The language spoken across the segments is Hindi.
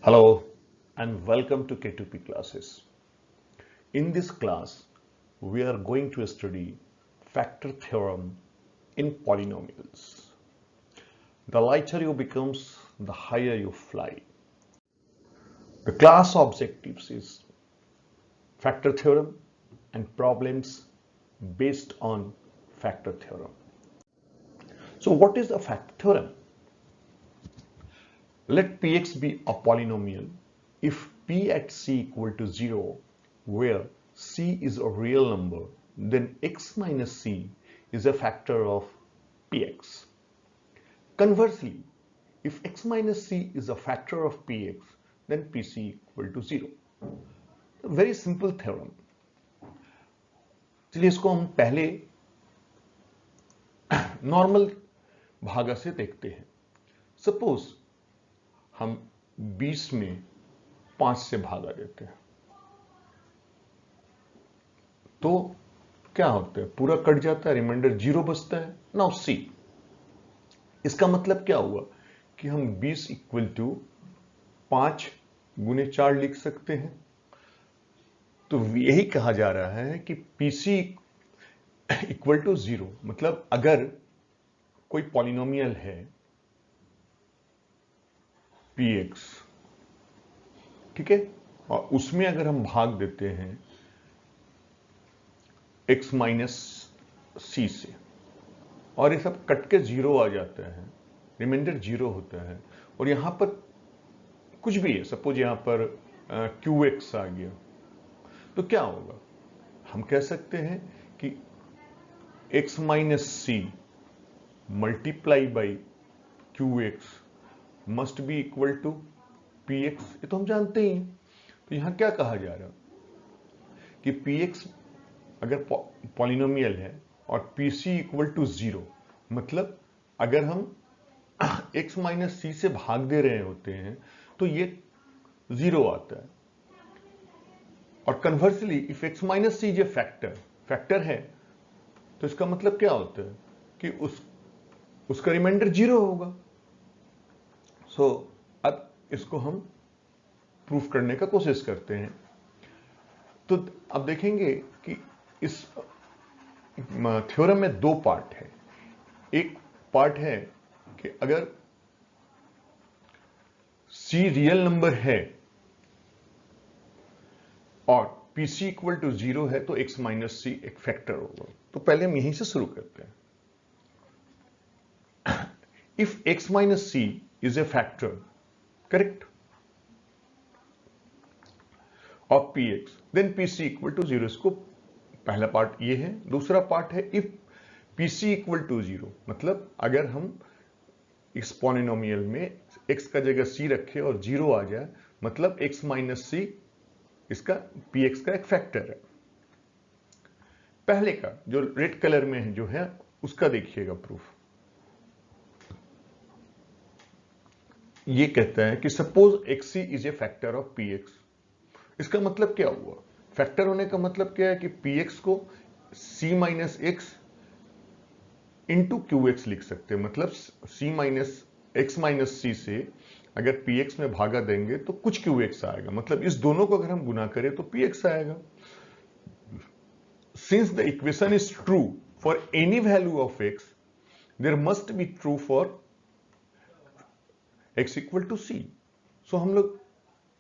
Hello and welcome to K2P classes. In this class, we are going to study factor theorem in polynomials. The lighter you becomes, the higher you fly. The class objectives is factor theorem and problems based on factor theorem. So what is the factor theorem? Let Px be a polynomial if P at C equal to 0, where C is a real number, then x minus C is a factor of Px. Conversely, if x minus C is a factor of Px, then Pc equal to 0. A very simple theorem. चलिए इसको हम पहले नॉर्मल भागा से देखते हैं. सपोज हम 20 में 5 से भागा देते हैं तो क्या होता है, पूरा कट जाता है, रिमाइंडर 0 बचता है. नाउ सी, इसका मतलब क्या हुआ कि हम 20 इक्वल टू 5 गुने 4 लिख सकते हैं. तो यही कहा जा रहा है कि पीसी इक्वल टू 0, मतलब अगर कोई पॉलिनोमियल है px, ठीक है, और उसमें अगर हम भाग देते हैं x माइनस सी से और ये सब कट के 0 आ जाता है, रिमाइंडर 0 होता है, और यहां पर कुछ भी है, सपोज यहां पर qx आ गया, तो क्या होगा? हम कह सकते हैं कि x minus C multiply by qx must be equal to px. ये तो हम जानते ही. तो यहां क्या कहा जा रहा कि px अगर पॉलिनोमियल है और pc इक्वल टू 0, मतलब अगर हम x माइनस सी से भाग दे रहे होते हैं तो ये 0 आता है. और conversely if x minus C जे फैक्टर है, तो इसका मतलब क्या होता है कि उसका रिमाइंडर 0 होगा. सो अब इसको हम प्रूफ करने का कोशिश करते हैं. तो अब देखेंगे कि इस थ्योरम में दो पार्ट है. एक पार्ट है कि अगर C रियल नंबर है और PC इक्वल टू 0 है तो x माइनस सी एक फैक्टर होगा. तो पहले हम यहीं से शुरू करते हैं. If x minus C is a factor, correct, of px, then pc equal to 0. इसको पहला पार्ट ये है. दूसरा पार्ट है इफ pc इक्वल टू 0, मतलब अगर हम इस पॉलिनोमियल में x का जगह c रखे और 0 आ जाए, मतलब x माइनस सी इसका px का एक फैक्टर है. पहले का जो रेड कलर में है जो है उसका देखिएगा प्रूफ. ये कहता है कि suppose xc is a factor of px. इसका मतलब क्या हुआ? फैक्टर होने का मतलब क्या है कि px को c minus x into qx लिख सकते हैं. मतलब c माइनस एक्स माइनस सी से अगर px में भागा देंगे तो कुछ qx आएगा, मतलब इस दोनों को अगर हम गुना करें तो px आएगा. Since the equation is true for any value of x, there must be true for x equal to C. So हम लोग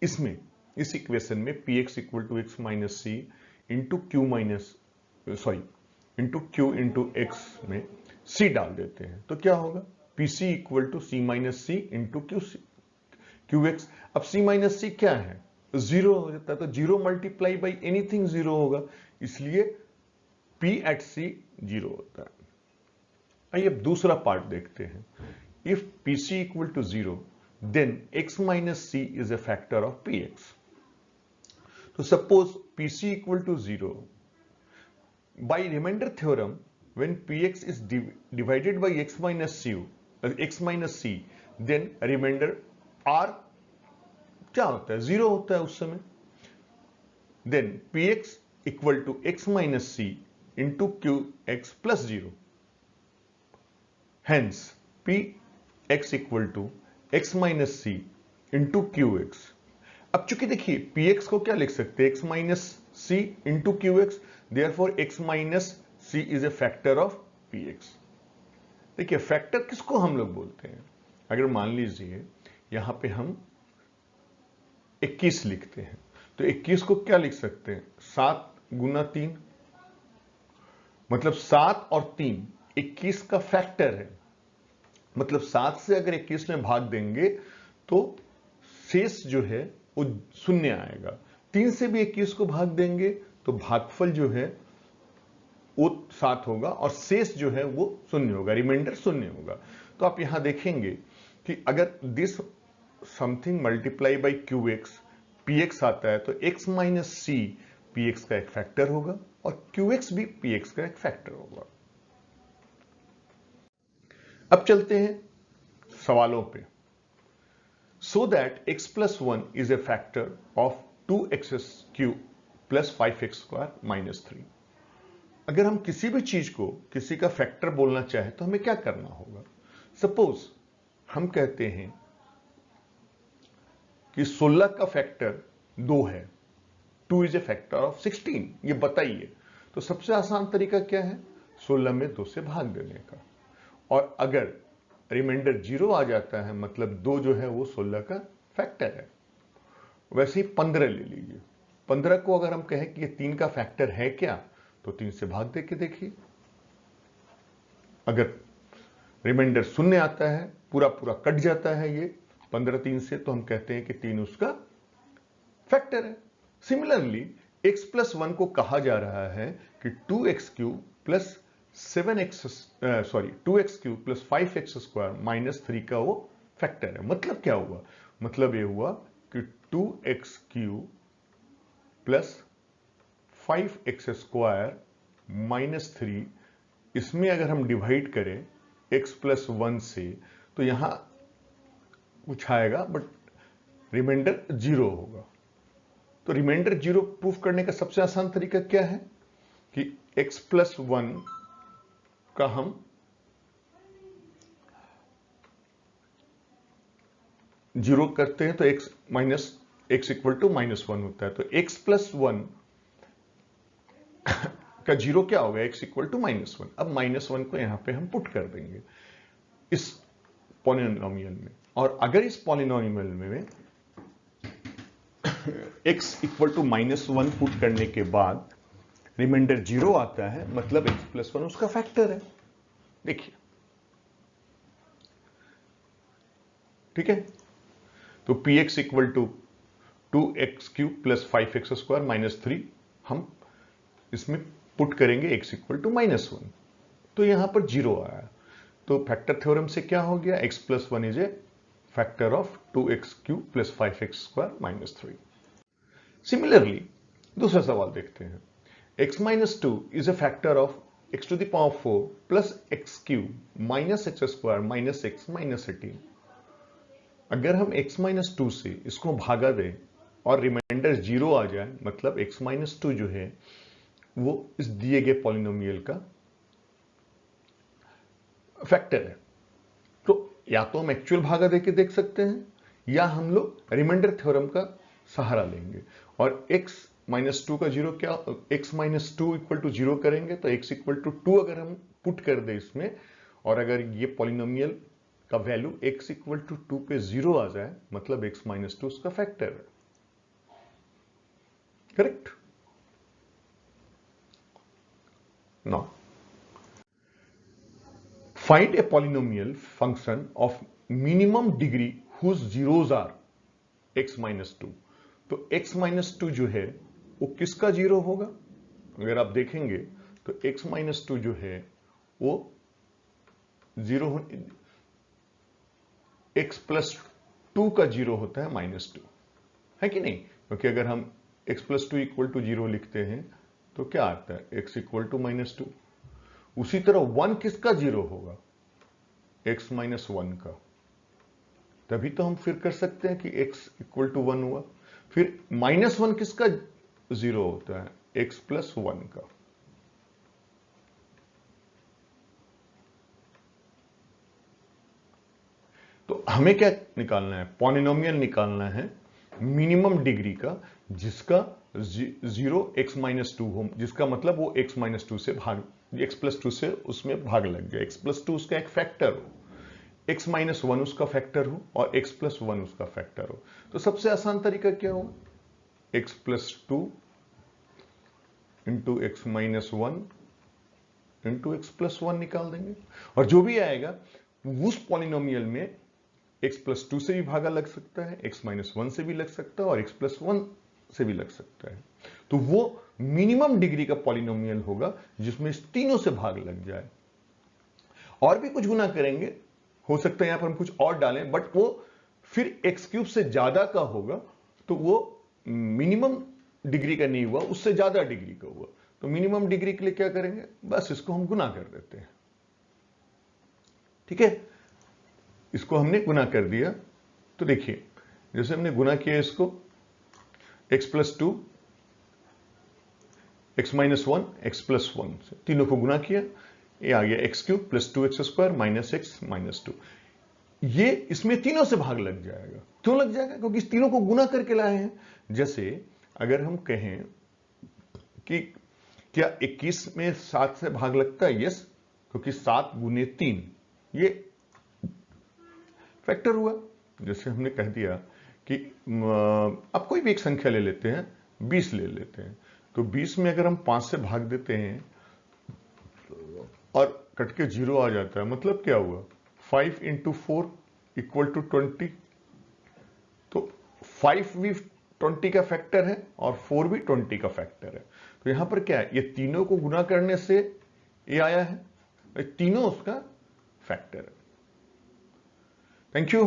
इसमें इस इक्वेशन में px equal to X minus C into Q minus into Q into X में c डाल देते हैं. तो क्या होगा? pc equal to C minus C into Q X. अब c माइनस सी क्या है? 0 हो जाता है. तो 0 मल्टीप्लाई बाई एनीथिंग 0 होगा, इसलिए p एट c 0 होता है. आइए अब दूसरा पार्ट देखते हैं. If pc equal to 0, then x minus c is a factor of px. So suppose pc equal to 0, by remainder theorem, when px is divided by x minus c, then remainder r क्या होता है? 0 होता है उस समय. Then px equal to x minus c into qx plus 0. Hence p x equal to x minus c into Q X. अब चूंकि देखिए पी एक्स को क्या लिख सकते हैं, X minus C into Q X, therefore X minus C is a factor of P X. देखिए फैक्टर किसको हम लोग बोलते हैं, अगर मान लीजिए यहां पे हम 21 लिखते हैं तो 21 को क्या लिख सकते हैं, 7 गुना 3, मतलब 7 और 3 21 का फैक्टर है। मतलब 7 से अगर 21 में भाग देंगे तो शेष जो है वो शून्य आएगा। 3 से भी 21 को भाग देंगे तो भागफल जो है वो 7 होगा और शेष जो है वो शून्य होगा, रिमाइंडर शून्य होगा। तो आप यहां देखेंगे कि अगर this something multiply by Q X P X आता है तो X minus C P X का एक फैक्टर होगा और क्यू एक्स भी पी एक्स का एक फैक्टर होगा। अब चलते हैं सवालों पे। So that x plus 1 is a factor of 2x cube plus 5x square minus 3। अगर हम किसी भी चीज को किसी का फैक्टर बोलना चाहे तो हमें क्या करना होगा। सपोज हम कहते हैं कि 16 का फैक्टर 2 है, 2 इज ए फैक्टर ऑफ 16, ये बताइए। तो सबसे आसान तरीका क्या है, 16 में 2 से भाग देने का, और अगर रिमाइंडर 0 आ जाता है मतलब 2 जो है वो 16 का फैक्टर है। वैसे ही 15 ले लीजिए, 15 को अगर हम कहें कि ये 3 का फैक्टर है क्या, तो 3 से भाग दे के देखिए, अगर रिमाइंडर शून्य आता है, पूरा पूरा कट जाता है ये 15 3 से, तो हम कहते हैं कि 3 उसका फैक्टर है। सिमिलरली x प्लस 1 को कहा जा रहा है कि 2x cube plus 2x cube plus 5x square minus 3 का वो फैक्टर है। मतलब क्या हुआ, मतलब ये हुआ कि 2x cube plus 5x square minus 3, इसमें अगर हम डिवाइड करें x प्लस 1 से तो यहां कुछ आएगा बट रिमाइंडर 0 होगा। तो रिमाइंडर 0 प्रूफ करने का सबसे आसान तरीका क्या है कि x प्लस 1 का हम जीरो करते हैं तो x minus x equal to minus 1 होता है। तो x प्लस 1 का जीरो क्या होगा, x इक्वल टू माइनस 1। अब माइनस 1 को यहां पे हम पुट कर देंगे इस पॉलिनोमियल में, और अगर इस पॉलिनोमियल में x equal to minus 1 put करने के बाद रिमाइंडर 0 आता है मतलब x प्लस 1 उसका फैक्टर है। देखिए ठीक है, तो px equal to 2x cube plus 5x square minus 3 हम इसमें पुट करेंगे x इक्वल टू माइनस 1, तो यहां पर 0 आया। तो फैक्टर थ्योरम से क्या हो गया, x plus 1 is a factor of 2x cube plus 5x square minus 3। Similarly दूसरा सवाल देखते हैं। x minus 2 is a factor of x to the power 4 plus x cube minus x square minus x minus 18। अगर हम x माइनस 2 से इसको भागा दें और रिमाइंडर 0 आ जाए मतलब x माइनस 2 जो है वो इस दिए गए पॉलिनोमियल का फैक्टर है। तो या तो हम एक्चुअल भागा देके देख सकते हैं या हम लोग रिमाइंडर थ्योरम का सहारा लेंगे, और x माइनस 2 का जीरो क्या, x माइनस 2 इक्वल टू 0 करेंगे तो x इक्वल टू 2 अगर हम पुट कर दे इसमें, और अगर ये पॉलिनोमियल का वैल्यू x इक्वल टू 2 पे 0 आ जाए मतलब x माइनस 2 उसका फैक्टर है। Correct. Now find a polynomial function of minimum degree whose zeros are x minus 2। तो x minus 2 जो है वो किसका जीरो होगा, अगर आप देखेंगे तो x minus 2 जो है वो जीरो, x प्लस 2 का जीरो होता है माइनस 2, है कि नहीं, क्योंकि अगर हम x प्लस 2 इक्वल टू 0 लिखते हैं तो क्या आता है x इक्वल टू माइनस 2। उसी तरह 1 किसका जीरो होगा, x माइनस 1 का, तभी तो हम फिर कर सकते हैं कि x इक्वल टू 1 हुआ। फिर माइनस 1 किसका जीरो होता है, x प्लस 1 का। तो हमें क्या निकालना है? पॉलिनोमियल निकालना है मिनिमम डिग्री का, जिसका 0x-2 हो, जिसका मतलब वो x-2 से भाग, x+2 से उसमें भाग लग जाए, x+2 उसका एक फैक्टर हो, x-1 उसका फैक्टर हो और x+1 उसका फैक्टर हो। तो सबसे आसान तरीका क्या हो? x+2 into x-1 into x+1 निकाल देंगे, और जो भी आएगा उस पॉलिनोमियल में x+2 से भी भागा लग सकता है, x-1 से भी लग सकता है और x+1 से भी लग सकता है। तो वो मिनिमम डिग्री का पॉलिनोमियल होगा जिसमें इस तीनों से भाग लग जाए। और भी कुछ गुना करेंगे, हो सकता है यहां पर हम कुछ और डालें, बट वो फिर x³ से ज्यादा का होगा, तो वो मिनिमम डिग्री का नहीं हुआ, उससे ज्यादा डिग्री का हुआ। तो मिनिमम डिग्री के लिए क्या करेंगे? बस इसको हम गुना कर देते हैं। ठीक है, इसको हमने गुना कर दिया। तो देखिए, जैसे हमने गुना किया इसको, x+2 x-1 x+1 से तीनों को गुना किया, ये आ गया x³ + 2x² - x - 2। ये इसमें तीनों से भाग लग जाएगा। क्यों लग जाएगा? क्योंकि इस तीनों को गुना करके लाए हैं। जैसे अगर हम कहें कि क्या 21 में 7 से भाग लगता है? यस, क्योंकि 7 × 3 ये फैक्टर हुआ। जैसे हमने कह दिया कि अब कोई भी एक संख्या ले लेते हैं, 20 ले लेते हैं, तो 20 में अगर हम 5 से भाग देते हैं और कट के 0 आ जाता है, मतलब क्या हुआ? 5 × 4 = 20। तो 5 भी 20 का फैक्टर है और 4 भी 20 का फैक्टर है। तो यहां पर क्या है? ये तीनों को गुना करने से ये आया है, तीनों उसका फैक्टर है। Thank you.